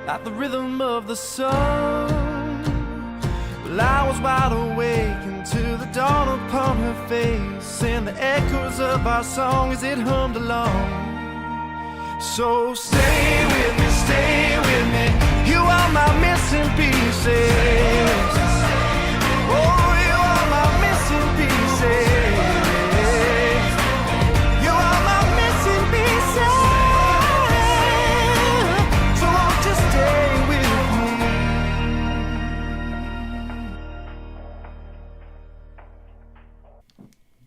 at the rhythm of the sun. Well, I was wide awake until the dawn upon her face, and the echoes of our song as it hummed along. So stay with me, you are my missing pieces. Oh, you are my missing pieces. You are my missing pieces. So won't you stay with me?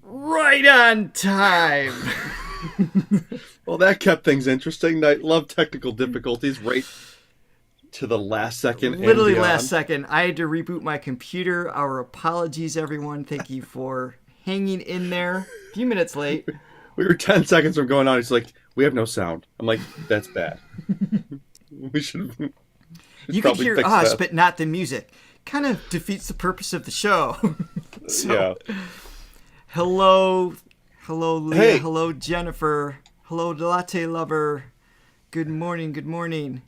Right on time. Well, that kept things interesting. I love technical difficulties right to the last second. Literally last second. I had to reboot my computer. Our apologies, everyone. Thank you for hanging in there. A few minutes late. We were 10 seconds from going on. He's like, we have no sound. I'm like, that's bad. we should You could hear us, but not the music. Kind of defeats the purpose of the show. So, yeah. Hello, Leah. Hey. Hello, Jennifer. Hello, latte lover. Good morning.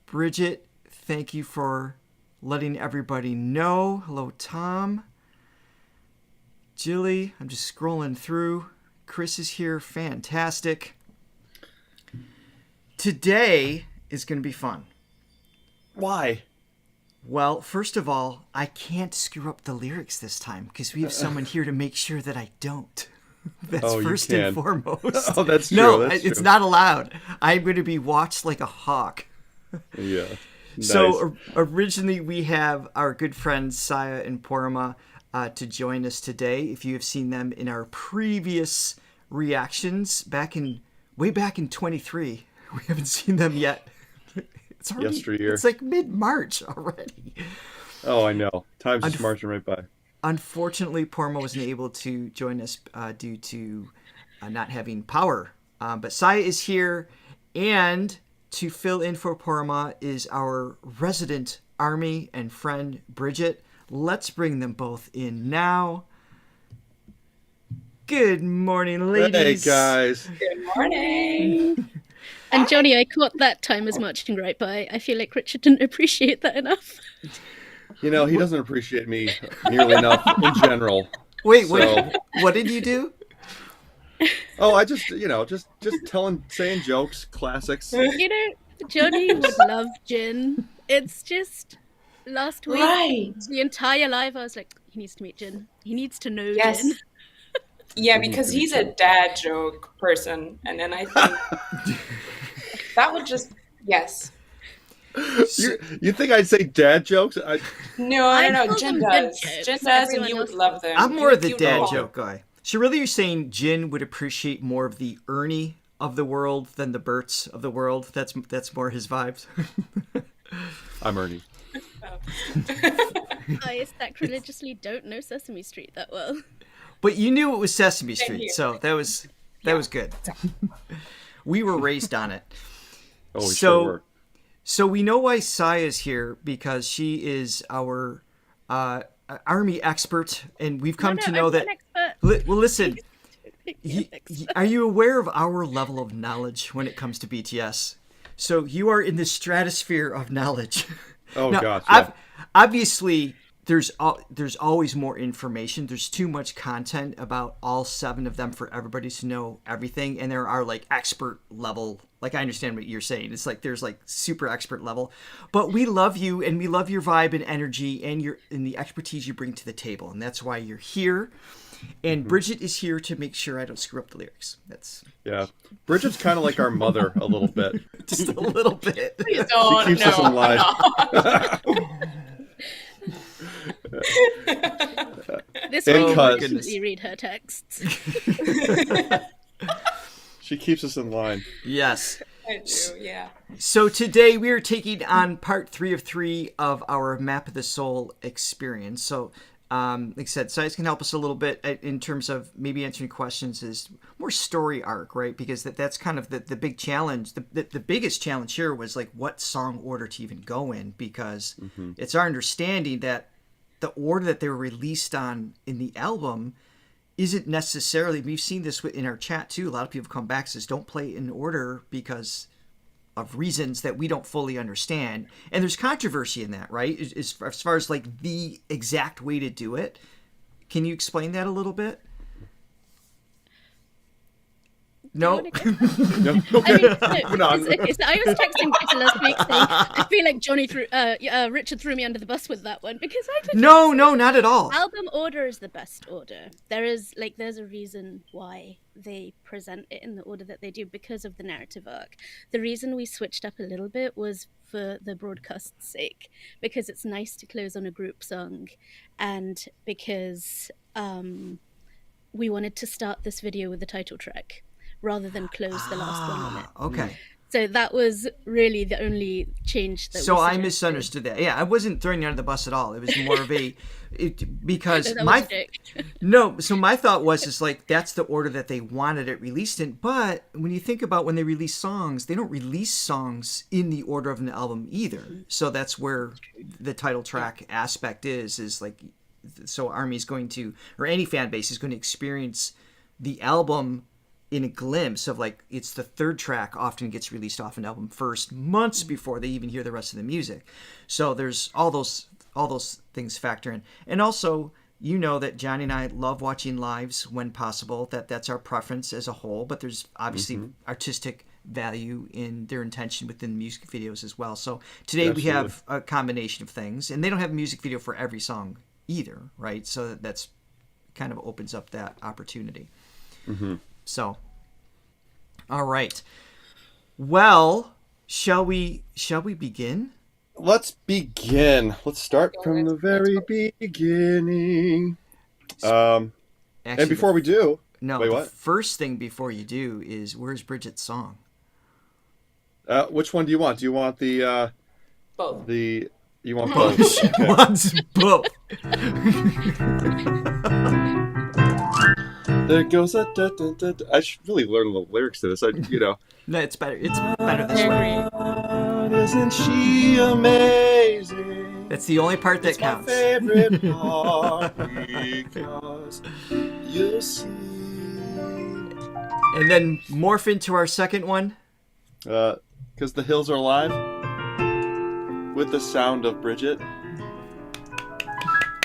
Bridget, thank you for letting everybody know. Hello, Tom. Jilly, I'm just scrolling through. Chris is here. Fantastic. Today is going to be fun. Why? Well, first of all, I can't screw up the lyrics this time because we have someone here to make sure that I don't. That's first and foremost. Oh, that's true. No, that's it's true. not allowed. I'm going to be watched like a hawk. Yeah. Nice. So originally we have our good friends Saya and Porama to join us today. If you have seen them in our previous reactions way back in 23, we haven't seen them yet. It's already, Yesteryear. It's like mid-March already. Oh, I know. Time's just marching right by. Unfortunately, Porama wasn't able to join us due to not having power. But Saya is here, and to fill in for Porama is our resident army and friend, Bridget. Let's bring them both in now. Good morning, ladies. Hey, guys. Good morning. And Johnny, I caught that time as marching right by. I feel like Richard didn't appreciate that enough. You know, he doesn't appreciate me nearly enough in general. Wait, what did you do? Oh, I just saying jokes, classics. You know, Johnny would love gin. It's just last week, the entire live, I was like, he needs to meet Jin. He needs to know Jin. Yeah, because he's a dad joke person, and then I think that would just You think I'd say dad jokes? No, I don't know. call Jin them does. good jokes. Jin does, and Everyone you would else love them. I'm more of the You dad know. joke guy. So really you're saying Jin would appreciate more of the Ernie of the world than the Berts of the world? That's more his vibes. I'm Ernie. I sacrilegiously don't know Sesame Street that well. But you knew it was Sesame Street, you. so that was good. We were raised on it. Oh, we sure were. So we know why Saya's here because she is our army expert, and we've come to know that. Well, listen. Are you aware of our level of knowledge when it comes to BTS? So you are in the stratosphere of knowledge. Oh, now, gosh. Yeah. Obviously, there's always more information. There's too much content about all 7 of them for everybody to know everything. And there are like expert level, like I understand what you're saying. It's like there's like super expert level. But we love you and we love your vibe and energy and the expertise you bring to the table. And that's why you're here. And Bridget is here to make sure I don't screw up the lyrics. Yeah. Bridget's kind of like our mother a little bit. Just a little bit. Please don't. She keeps us in line. This And will cuz. definitely read her texts. She keeps us in line. Yes. I do, yeah. So today we are taking on part 3 of 3 of our Map of the Soul experience. So like I said, Size can help us a little bit in terms of maybe answering questions is more story arc, right? Because that's kind of the big challenge. The biggest challenge here was like what song order to even go in, because it's our understanding that the order that they were released on in the album isn't necessarily, we've seen this in our chat too, a lot of people come back and says don't play in order because of reasons that we don't fully understand. And there's controversy in that, right? As far as like the exact way to do it. Can you explain that a little bit? No. No? I mean, no, okay, so I was texting Peter last week saying I feel like Richard threw me under the bus with that one because I didn't. No, not at all. Album order is the best order. There's a reason why they present it in the order that they do because of the narrative arc. The reason we switched up a little bit was for the broadcast's sake, because it's nice to close on a group song, and because we wanted to start this video with the title track rather than close the last one on it. Okay. So that was really the only change that So we I suggested. misunderstood that. Yeah, I wasn't throwing you under the bus at all. It was more of because No, that was a joke. no. So my thought was is like that's the order that they wanted it released in. But when you think about when they release songs, they don't release songs in the order of an album either. So that's where the title track aspect is like. So Army's going to, or any fan base is going to experience the album in a glimpse of like it's the third track often gets released off an album first, months before they even hear the rest of the music. So there's all those things factor in. And also, you know that Johnny and I love watching lives when possible, that's our preference as a whole, but there's obviously artistic value in their intention within music videos as well. So today we have a combination of things, and they don't have a music video for every song either, right? So that's kind of opens up that opportunity. So, all right. Well, shall we begin? Let's begin. Let's start from the very beginning. Actually, And before we do, no, wait, the what? first thing before you do is where's Bridget's song? Which one do you want? Do you want Both. You want both? She Okay. wants both. There goes a da, da, da, da. I should really learn the lyrics to this. No, it's better. It's better this way. Isn't she amazing? That's the only part that It's my counts. favorite part because you see. And then morph into our second one. Because the hills are alive with the sound of Bridget.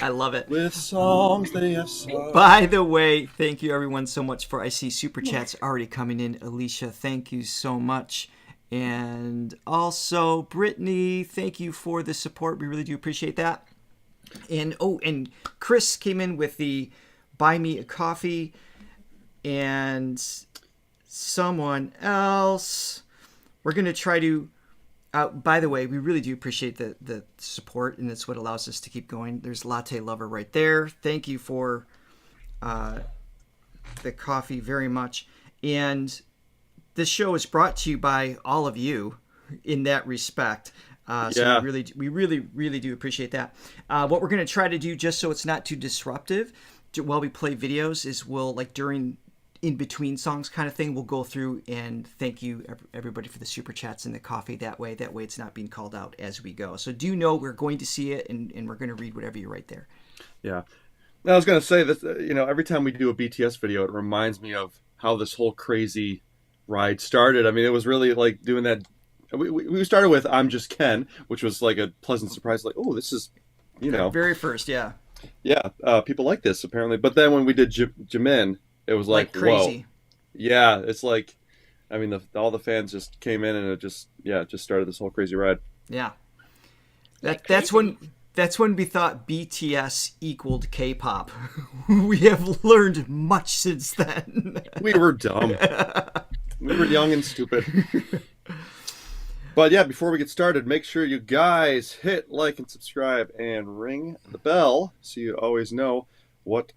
I love it. With songs they have sung. By the way, thank you everyone so much for, I see super chats already coming in. Alicia, thank you so much. And also Brittany, thank you for the support. We really do appreciate that. And and Chris came in with the buy me a coffee. And someone else. We're going to try to by the way, we really do appreciate the support, and that's what allows us to keep going. There's Latte Lover right there. Thank you for the coffee very much. And this show is brought to you by all of you in that respect. So we really do appreciate that. What we're going to try to do, just so it's not too disruptive, while we play videos, is we'll, like, during in between songs kind of thing, we'll go through and thank you everybody for the super chats and the coffee that way it's not being called out as we go. So do know we're going to see it, and we're going to read whatever you write there. Yeah. I was going to say that, every time we do a BTS video, it reminds me of how this whole crazy ride started. I mean, it was really like doing that. We started with I'm Just Ken, which was like a pleasant surprise. Like, oh, this is, Very first, yeah. Yeah, people like this, apparently. But then when we did Jimin, it was like crazy. Whoa. Yeah, it's like, I mean, all the fans just came in, and it just started this whole crazy ride. Yeah. That's when we thought BTS equaled K-pop. We have learned much since then. We were dumb. We were young and stupid. But yeah, before we get started, make sure you guys hit like and subscribe and ring the bell so you always know what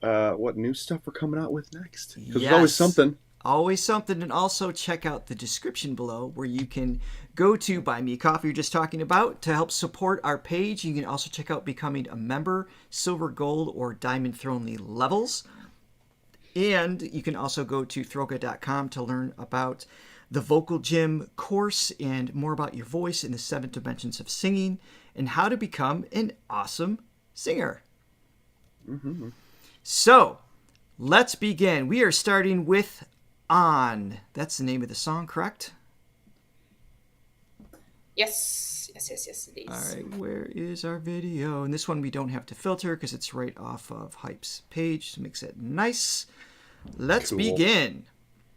new stuff we're coming out with next. Because there's always something. Always something. And also check out the description below where you can go to Buy Me a Coffee you're just talking about to help support our page. You can also check out becoming a member, silver, gold, or diamond throne levels. And you can also go to Throga.com to learn about the Vocal Gym course and more about your voice in the 7 dimensions of singing and how to become an awesome singer. Mm-hmm. So, let's begin. We are starting with On. That's the name of the song, correct? Yes, yes, yes, yes, it All is. right, where is our video? And this one we don't have to filter because it's right off of Hype's page. So makes it nice. Let's Cool. begin.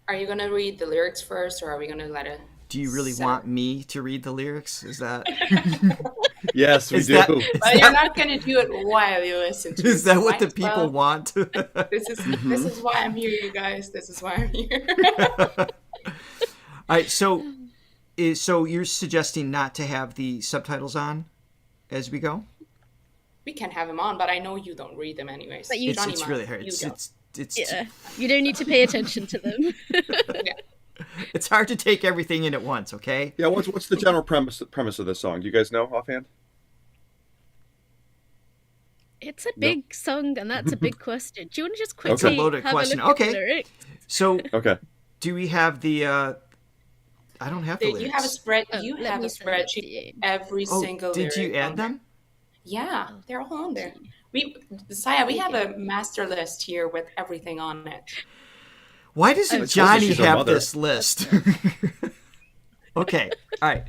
Are you gonna read the lyrics first, or are we gonna let it? Do you really want me to read the lyrics? Is that Yes, we is do. that But you're not gonna do it while you listen to it. is that what Might the as people well. want? This is why I'm here, you guys. This is why I'm here. All right, so you're suggesting not to have the subtitles on as we go? We can have them on, but I know you don't read them anyways. But you- It's Johnny might. really hard. You It's don't. Yeah, you don't need to pay attention to them. Yeah. it's hard to take everything in at once, okay? Yeah, what's the general premise of this song? Do you guys know offhand? It's a big song, and that's a big question. Do you want to just Okay. quickly It's a loaded have question. a look Okay. at the lyrics? So Okay. do we have the I don't have the lyrics. You have a spread. Oh, You let have a me send it to spreadsheet. you. Every Oh, single. did you lyric add on there. them? Yeah, they're all on there. Saya, we have a master list here with everything on it. Why doesn't Oh, Johnny she's our have mother. this list? Okay. All right.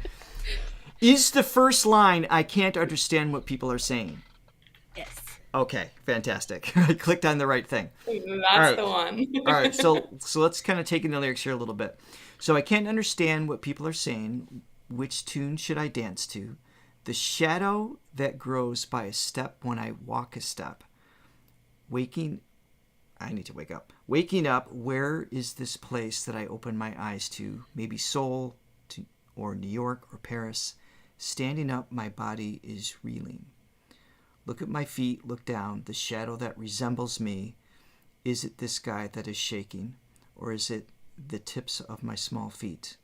Is the first line I can't understand what people are saying? Yes. Okay, fantastic. I clicked on the right thing. That's right. the one. All right, so let's kind of take in the lyrics here a little bit. So I can't understand what people are saying. Which tune should I dance to? The shadow that grows by a step when I walk a step. I need to wake up. Waking up, where is this place that I open my eyes to? Maybe Seoul, or New York, or Paris. Standing up, my body is reeling. Look at my feet, look down, the shadow that resembles me. Is it this guy that is shaking, or is it the tips of my small feet?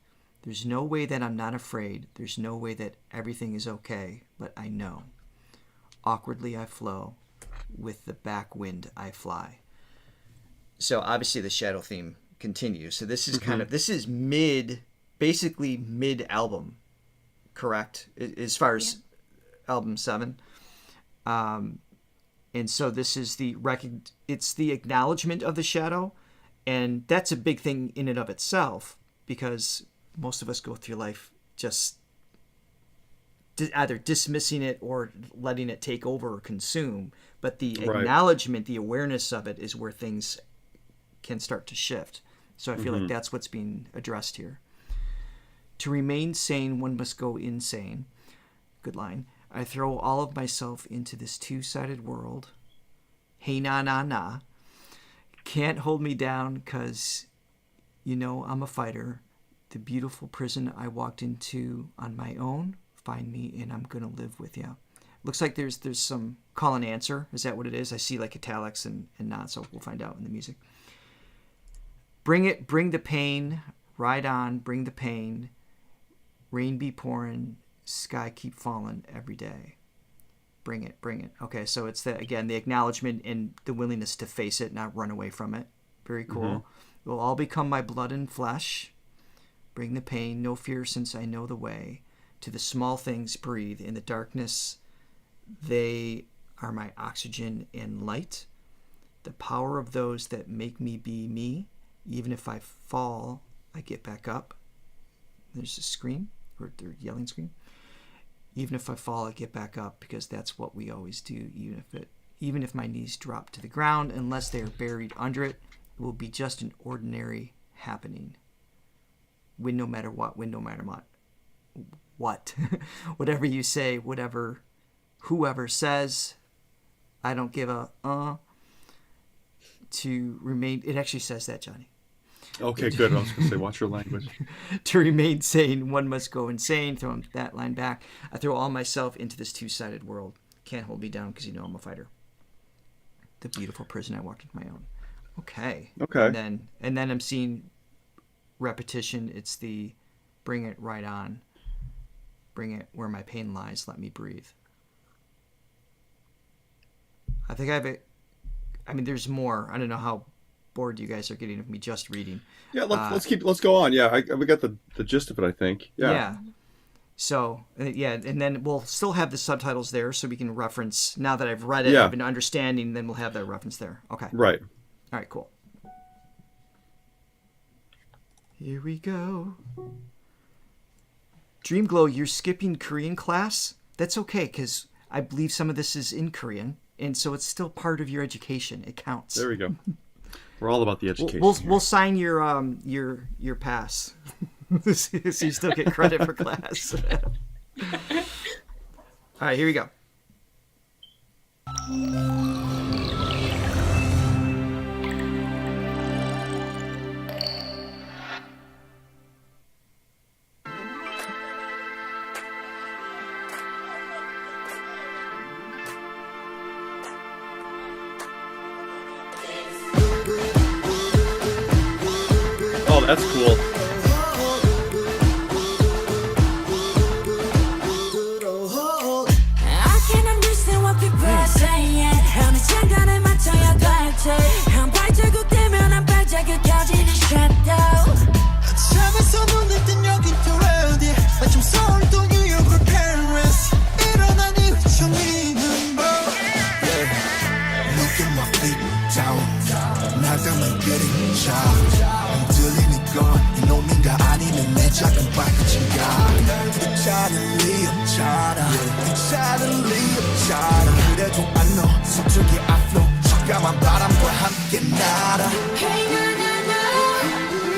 There's no way that I'm not afraid. There's no way that everything is okay, but I know. Awkwardly I flow, with the back wind I fly. So obviously the shadow theme continues. So this is this is basically mid album, correct? As far as album 7. And so this is it's the acknowledgement of the shadow, and that's a big thing in and of itself, because most of us go through life just either dismissing it or letting it take over or consume. But the acknowledgement, the awareness of it is where things can start to shift. So I feel like that's what's being addressed here. To remain sane, one must go insane. Good line. I throw all of myself into this two-sided world. Hey, na, na, na. Can't hold me down because, I'm a fighter. The beautiful prison I walked into on my own. Find me and I'm going to live with you. Looks like there's some call and answer. Is that what it is? I see like italics and not, so we'll find out in the music. Bring it, bring the pain. Ride on, bring the pain. Rain be pouring. Sky keep falling every day. Bring it, bring it. Okay, so it's the acknowledgement and the willingness to face it, not run away from it. Very cool. It will all become my blood and flesh. Bring the pain, no fear since I know the way. To the small things breathe. In the darkness, they are my oxygen and light. The power of those that make me be me. Even if I fall, I get back up. There's a scream, or they're yelling scream. Even if I fall, I get back up, because that's what we always do. Even if my knees drop to the ground, unless they are buried under it, it will be just an ordinary happening. Win no matter what. Win no matter what. Whatever you say, whoever says, I don't give a to remain. It actually says that, Johnny. Okay, good. I was going to say, watch your language. To remain sane, one must go insane. Throw that line back. I throw all myself into this two-sided world. Can't hold me down because I'm a fighter. The beautiful prison I walked into my own. Okay. And then I'm seeing repetition. It's the bring it right on. Bring it where my pain lies. Let me breathe. I think there's more. I don't know how bored you guys are getting of me just reading. Yeah, let's go on. Yeah, we got the gist of it, I think. Yeah. So, and then we'll still have the subtitles there so we can reference, now that I've read it, I've been understanding, then we'll have that reference there. Okay. Right. All right, cool. Here we go. Dreamglow, you're skipping Korean class. That's okay, because I believe some of this is in Korean, and so it's still part of your education. It counts. There we go. We're all about the education. We'll sign your pass, so you still get credit for class. All right, here we go. Oh, that's cool. I can't understand what people are saying. 어느 장단에 맞춰야 될지 한 발자국 되면 한 발자국 켜지는 shadow. 잠에서 눈을 뜬 여긴 또 어디 마침 서울 또 뉴욕을 Paris 일어난 이후 정리는 뭐 Look at my feet down 나가면 getting shy 흔들리는 건 이놈인가 아니면 내 작은 발끝인가 그 차는 리 없잖아 그 차는 리 없잖아 그래도 I know 서쪽의 앞로 적감한 바람과 함께 날아 Hey na na na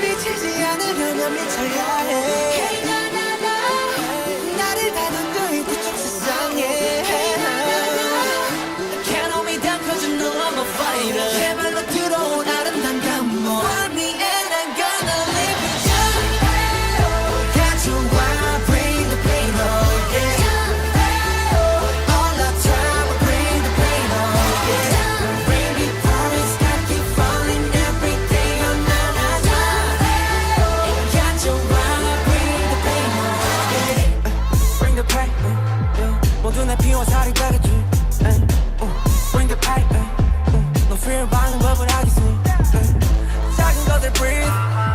미치지 않으려면 미쳐야 해 Hey na na na 나를 다듬는 그쪽 세상에 Can't hold me down cause you know I'm a fighter 제발로 들어온 아름다운 감목 Find me and I'm gonna live with you 가져와 bring the pain oh yeah all the time bring the pain oh yeah Bring me promise I keep falling every day oh na na na Got your wine, bring the pain oh yeah Bring the pain 모두 내 피와 살이 되겠지 Bring the pain 너 fear 받는 법을 알겠어 작은 것들 breathe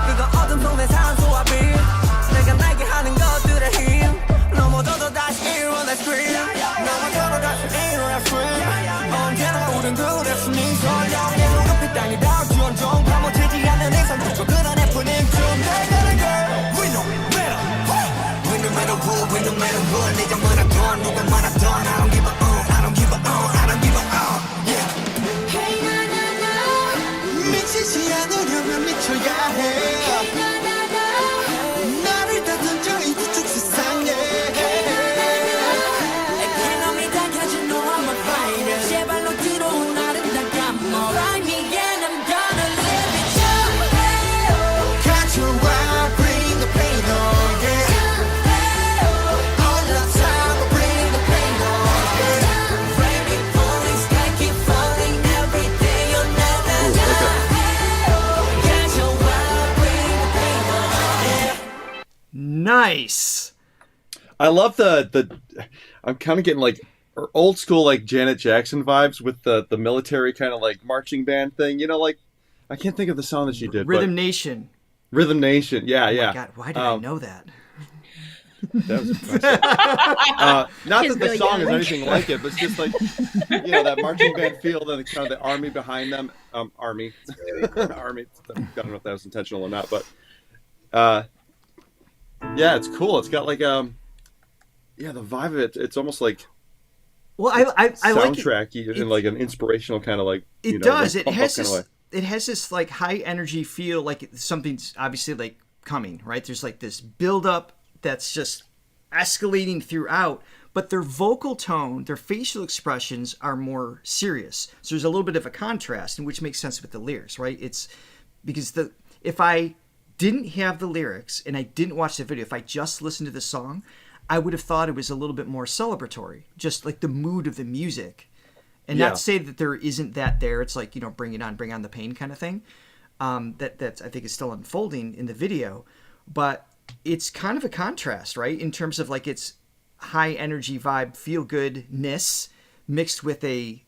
그거 어둠 속내 산소와 빛 내가 날게 하는 것들의 힘 넘어져도 다시 일어나 scream 넘어져도 다시 일어나 swim 언제나 우린 그랬으니 설령 내 눈앞에 땅이 닿을지언정 파묻히지 않는 이상 저 그런 해프닝 좀 내가는 girl We no matter We no matter what We no matter what 네가 말하던 누가 말하던 I don't give a I don't give a I don't give a Yeah Hey na na na 미치지 않으려면 미쳐야 해 Hey na na na 나를 다듬죠 이 뒤쪽 세상에 Can't hold me down cause you know I'm a fighter 제발로 들어온 아름다운 감목 Find me and I'm gonna live with you 가져와 bring the pain oh yeah all the time bring the pain oh yeah Bring me falling sky keep falling every day oh na na na Got your wine, bring the pain oh yeah Nice. I love the I'm kind of getting like old school like Janet Jackson vibes with the military kind of like marching band thing. You know, like I can't think of the song that she did. Rhythm but Nation. Rhythm Nation. Yeah, yeah. God, why did I know that? That was impressive. Not Kids that the go song is young. anything like it, but it's just like that marching band feel and the kind of the army behind them. Army. Army. I don't know if that was intentional or not, but yeah, it's cool. It's got like the vibe of it. It's almost like Well, I like it. soundtracky in like an inspirational kind of like It does. like It has pump-up kinda this. It has this like high energy feel, like something's obviously like coming. Right? There's like this build up that's just escalating throughout. But their vocal tone, their facial expressions are more serious. So there's a little bit of a contrast, and which makes sense with the lyrics, right? It's because if I didn't have the lyrics and I didn't watch the video, if I just listened to the song, I would have thought it was a little bit more celebratory, just like the mood of the music. And Yeah. not say that there isn't that there. It's like, bring on the pain kind of thing. That I think is still unfolding in the video. But it's kind of a contrast, right? In terms of like its high energy vibe, feel goodness mixed with a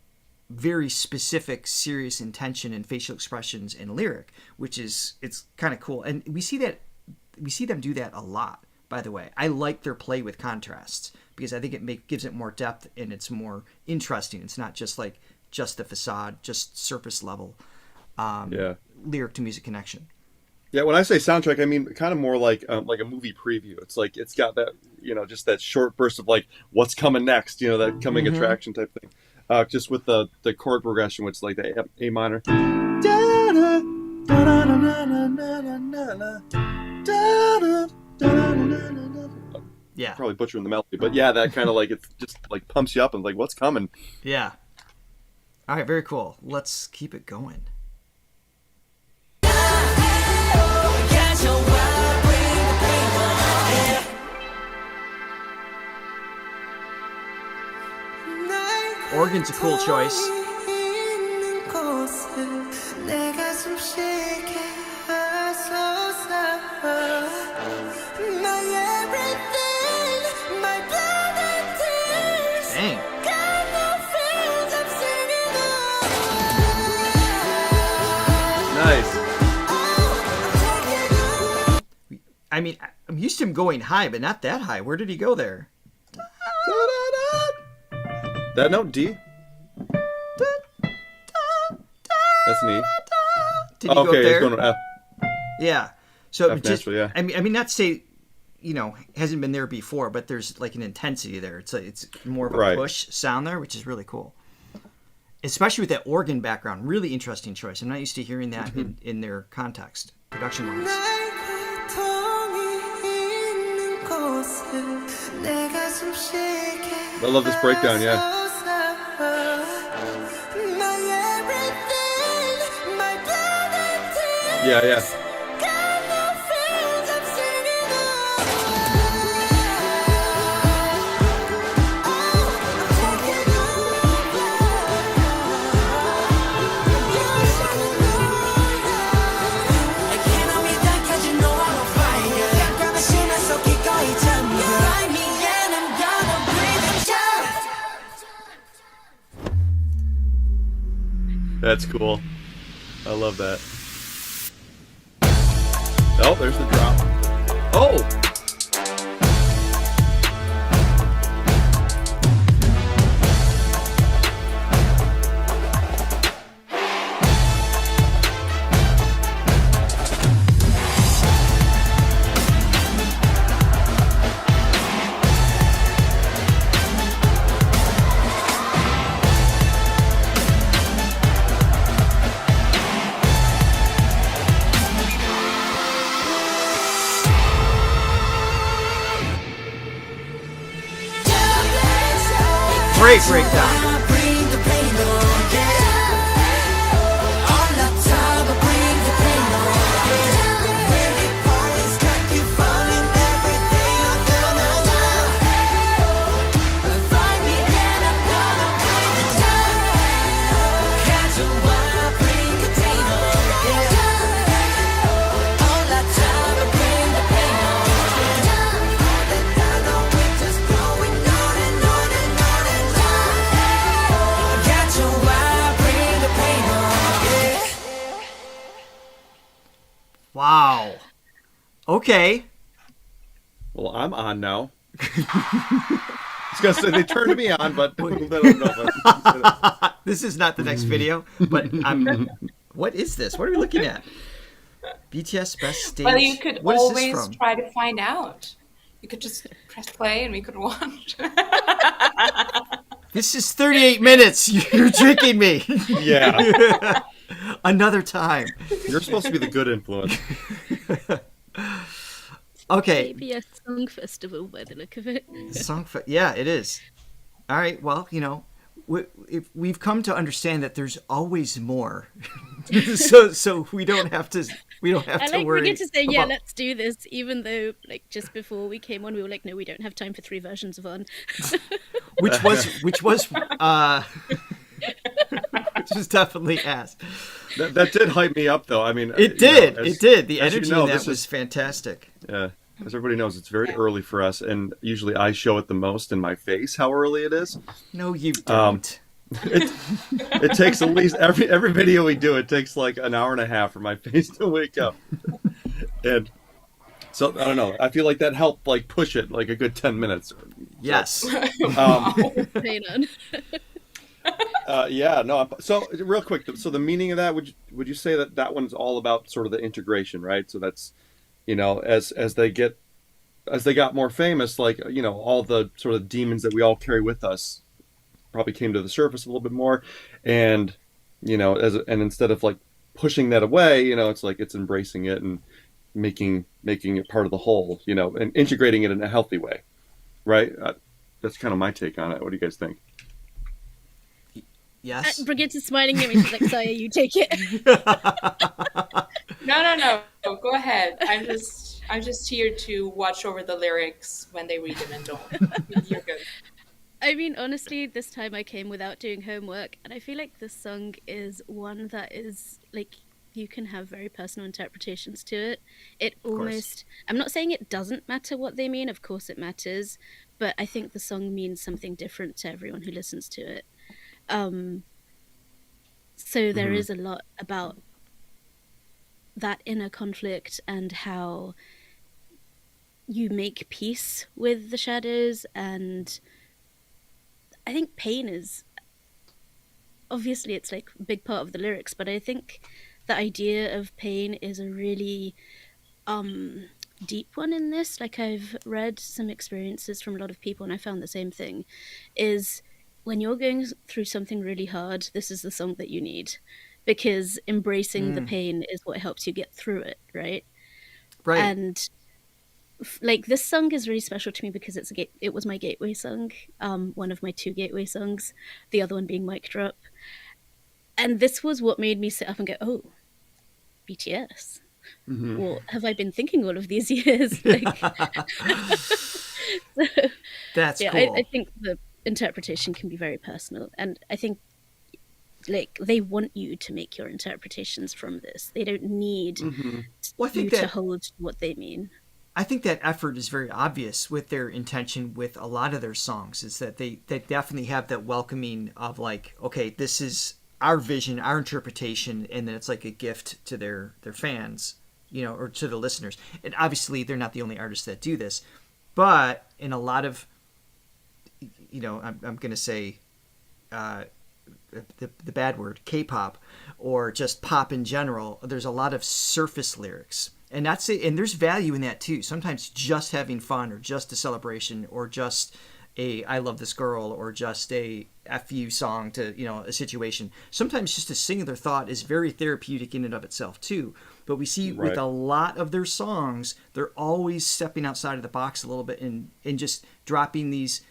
very specific serious intention and facial expressions and lyric, which is, it's kind of cool. And we see them do that a lot, by the way. I like their play with contrasts because I think it gives it more depth and it's more interesting. It's not just like just the facade, just surface level lyric to music connection. Yeah, when I say soundtrack, I mean kind of more like a movie preview. It's like it's got that, just that short burst of like what's coming next, that coming attraction type thing. Just with the chord progression, which is like the A minor. Yeah. Probably butchering the melody, but yeah, that kind of like it just like pumps you up and like what's coming. Yeah. All right, very cool. Let's keep it going. Organ's a cool choice. Dang. Nice. I mean, I'm used to him going high, but not that high. Where did he go there? That note, D. That's me. Did he go up Okay, there? he's going to F. Yeah. So F just, naturally, yeah. I mean, not to say, hasn't been there before, but there's like an intensity there. It's more of a Right. push sound there, which is really cool. Especially with that organ background, really interesting choice. I'm not used to hearing that in their context, production wise. I love this breakdown, yeah. Yeah. That's cool. I love that. Oh, there's the drop. Oh! Great breakdown. Wow. Okay. Well, I'm on now. I was going to say they turned me on, but I don't know. This is not the next video, but what is this? What are we looking at? BTS best stage. Well, you could What is this always from? try to find out. You could just press play and we could watch. This is 38 minutes. You're tricking me. Yeah. Another time. You're supposed to be the good influence. Okay. Maybe a song festival by the look of it. Yeah, it is. All right. Well, we've come to understand that there's always more. so we don't have to. We don't have I to like worry. we get to say, yeah, about- let's do this, even though, like, just before we came on, we were like, no, we don't have time for 3 versions of On. which was definitely asked. That did hype me up, though. I mean, It did. as- It did. The as you energy know, in that this was is- fantastic. Yeah, as everybody knows, it's very early for us, and usually I show it the most in my face how early it is. No, you don't. It takes at least every video we do. It takes like an hour and a half for my face to wake up, and so I don't know. I feel like that helped like push it like a good 10 minutes. Yes. Hang on. Yeah, no. So real quick, so the meaning of that, would you say that that one's all about sort of the integration, right? So that's, as they got more famous, like, all the sort of demons that we all carry with us probably came to the surface a little bit more, and and instead of like pushing that away, it's like it's embracing it and making it part of the whole, and integrating it in a healthy way, right? That's kind of my take on it. What do you guys think? Yes. Brigitte is smiling at me. She's like, "Saya, you take it." No. Go ahead. I'm just here to watch over the lyrics when they read them and don't. You're good. I mean, honestly, this time I came without doing homework, and I feel like this song is one that is like you can have very personal interpretations to it. It almost, I'm not saying it doesn't matter what they mean, of course it matters, but I think the song means something different to everyone who listens to it. So there is a lot about that inner conflict and how you make peace with the shadows, and I think pain is obviously it's like a big part of the lyrics, but I think the idea of pain is a really deep one in this. Like, I've read some experiences from a lot of people and I found the same thing, is when you're going through something really hard, this is the song that you need, because embracing the pain is what helps you get through it, right? Right. And like, this song is really special to me because it was my gateway song, one of my 2 gateway songs, the other one being Mic Drop. And this was what made me sit up and go, oh, BTS. What have I been thinking all of these years? Like, so, That's yeah, cool. I think the interpretation can be very personal, and I think like they want you to make your interpretations from this. They don't need Well, I think you to that hold what they mean. I think that effort is very obvious with their intention with a lot of their songs, is that they definitely have that welcoming of like, okay, this is our vision, our interpretation, and then it's like a gift to their fans, or to the listeners. And obviously they're not the only artists that do this, but in a lot of, I'm going to say the bad word, K-pop, or just pop in general, there's a lot of surface lyrics. And that's it. And there's value in that too. Sometimes just having fun, or just a celebration, or just a I love this girl, or just a F you song to, a situation. Sometimes just a singular thought is very therapeutic in and of itself too. But we see with a lot of their songs, they're always stepping outside of the box a little bit and just dropping these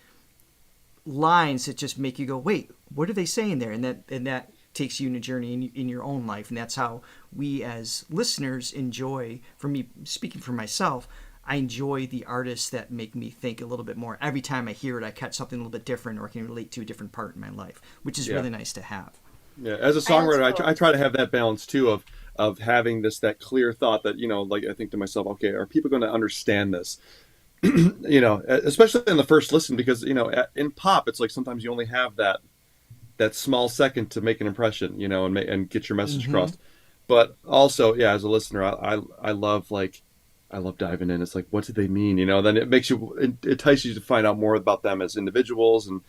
lines that just make you go, wait, what are they saying there? And that takes you in a journey in your own life. And that's how we as listeners enjoy, for me, speaking for myself, I enjoy the artists that make me think a little bit more. Every time I hear it, I catch something a little bit different, or I can relate to a different part in my life, which is really nice to have. Yeah, as a songwriter, I try to have that balance too of having that clear thought that, like I think to myself, okay, are people going to understand this? Especially in the first listen, because, in pop, it's like sometimes you only have that small second to make an impression, and get your message across. But also, yeah, as a listener, I love diving in. It's like, what do they mean? Then it makes it entices you to find out more about them as individuals, and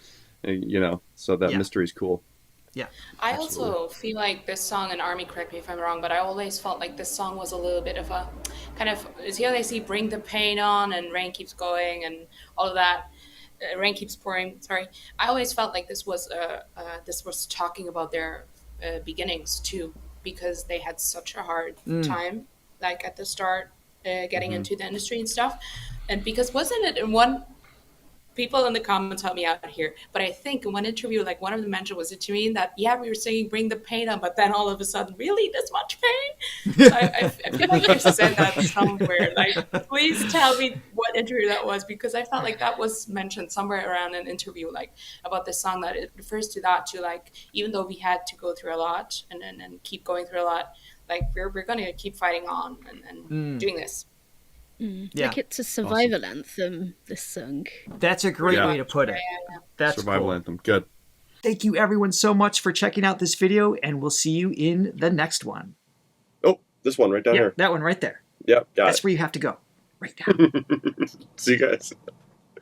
so that mystery is cool. Yeah. I also feel like this song, and Army, correct me if I'm wrong, but I always felt like this song was a little bit of a kind of, here they see Bring the Pain On and Rain Keeps Going and all of that. Rain Keeps Pouring, sorry. I always felt like this was talking about their beginnings too, because they had such a hard time, like at the start, getting into the industry and stuff. And because wasn't it in one, people in the comments help me out here, but I think in one interview, like one of them mentioned, was it to mean that, yeah, we were singing Bring the Pain On, but then all of a sudden, really, this much pain? I feel like you said that somewhere. Like, please tell me what interview that was, because I felt like that was mentioned somewhere around an interview, like about this song, that it refers to that, to like, even though we had to go through a lot and keep going through a lot, like we're going to keep fighting on and doing this. Yeah. Like, it's a survival anthem, this song. That's a great way to put it. That's survival anthem. Good. Thank you everyone so much for checking out this video, and we'll see you in the next one. Oh, this one right down here. That one right there. Yep, got That's it. where you have to go. Right now. See you guys.